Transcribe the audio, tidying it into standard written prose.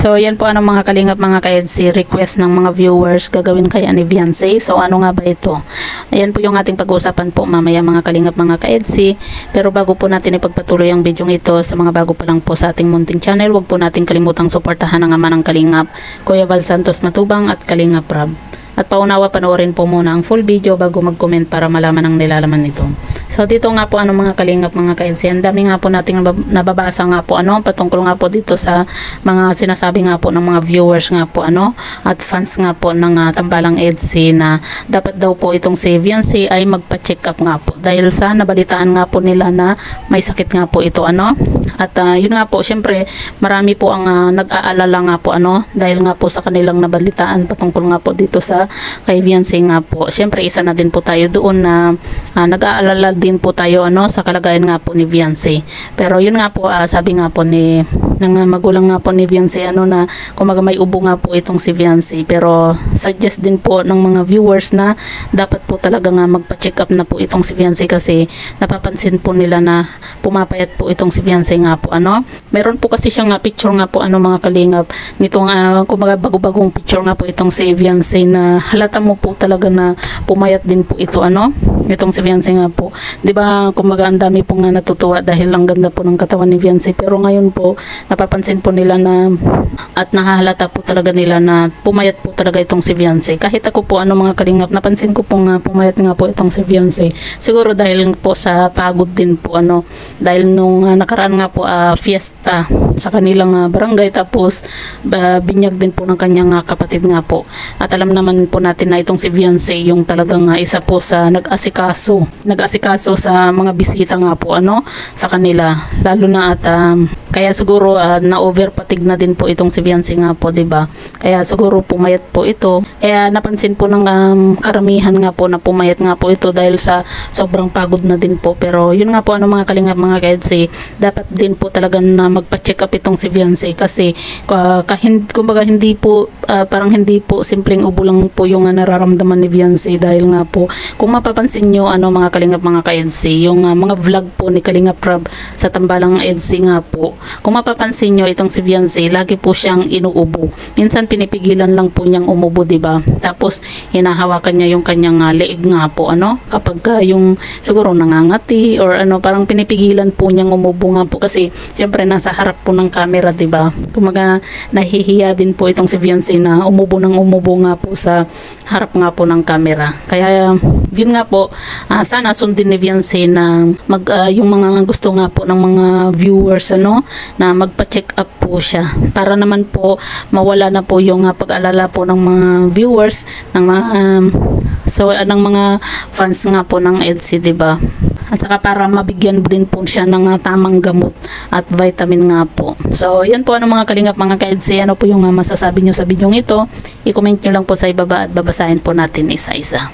So yan po ano mga kalingap mga ka-EDC, request ng mga viewers gagawin kaya ni Beyonce. So ano nga ba ito? Ayan po yung ating pag-uusapan po mamaya mga kalingap mga ka-EDC. Pero bago po natin ipagpatuloy ang video ito, sa mga bago pa lang po sa ating munting channel, huwag po natin kalimutang suportahan ang ama ng kalingap, Kuya Val Santos Matubang at Kalingap Rab. At paunawa panoorin po muna ang full video bago mag-comment para malaman ang nilalaman nito. So dito nga po ano mga kalingap mga ka-EDC, ang dami nga po nating nababasa nga po ano patungkol nga po dito sa mga sinasabi nga po ng mga viewers nga po ano at fans nga po ng Tambalang EDC na dapat daw po itong si Beyonce ay magpa-check up nga po dahil sa nabalitaan nga po nila na may sakit nga po ito ano. At yun nga po, syempre marami po ang nag-aalala nga po ano dahil nga po sa kanilang nabalitaan patungkol nga po dito sa kay Beyonce nga po. Syempre isa na din po tayo doon na nag-aalala din po tayo ano sa kalagayan nga po ni Beyonce. Pero yun nga po sabi nga po ni ng magulang nga po ni Beyonce ano na kumaga may ubo nga po itong si Beyonce, pero suggest din po ng mga viewers na dapat po talaga nga magpa-check up na po itong si Beyonce kasi napapansin po nila na pumapayat po itong si Beyonce nga po ano. Meron po kasi siyang picture nga po ano mga kalingap nitong kumaga bago-bagong picture nga po itong si Beyonce na halata mo po talaga na pumayat din po ito ano itong si Beyonce nga po. 'Di ba kumaga ang dami po nga natutuwa dahil ang ganda po ng katawan ni Beyonce, pero ngayon po napapansin po nila na at nahahalata po talaga nila na pumayat po talaga itong si Beyonce. Kahit ako po ano mga kalingap napansin ko po nga pumayat nga po itong si Beyonce. Siguro dahil po sa pagod din po ano dahil nung nakaraan nga po fiesta sa kanilang barangay, tapos binyag din po ng kanyang kapatid nga po. At alam naman po natin na itong si Beyonce yung talagang isa po sa nag-asikaso sa mga bisita nga po ano sa kanila, lalo na at kaya siguro na overpatig na din po itong si Beyonce nga po, 'di ba? Kaya siguro pumayat po ito. Kaya napansin po ng karamihan nga po na pumayat nga po ito dahil sa sobrang pagod na din po. Pero yun nga po ano mga kalingap mga ka-EDC, dapat din po talaga na magpa-check up itong si Beyonce kasi kumbaga hindi po parang hindi po simpleng ubo lang po yung nararamdaman ni Beyonce, dahil nga po kung mapapansin nyo ano mga kalingap mga ka-EDC, yung mga vlog po ni Kalingap Rab sa Tambalang EDC nga po, kung mapapansin nyo itong si Beyonce lagi po siyang inuubo. Minsan pinipigilan lang po niyang umubo, diba? Tapos hinahawakan niya yung kanyang leeg nga po ano kapag yung siguro nangangati or ano, parang pinipigilan po niyang umubo nga po kasi syempre nasa harap po ng camera, diba? Kumaga nahihiya din po itong si Beyonce na umubo nga po sa harap nga po ng camera. Kaya yun nga po, sana sundin ni Beyonce na yung mga gusto nga po ng mga viewers ano na magpa-check up po siya para naman po mawala na po yung pag-alala po ng mga viewers ng mga ng mga fans nga po ng EDC, diba? At saka para mabigyan din po siya ng tamang gamot at vitamin nga po. So yan po ano mga kalingap mga ka-EDC, ano po yung masasabi nyo sa video ito, i-comment nyo lang po sa ibaba at babasahin po natin isa-isa.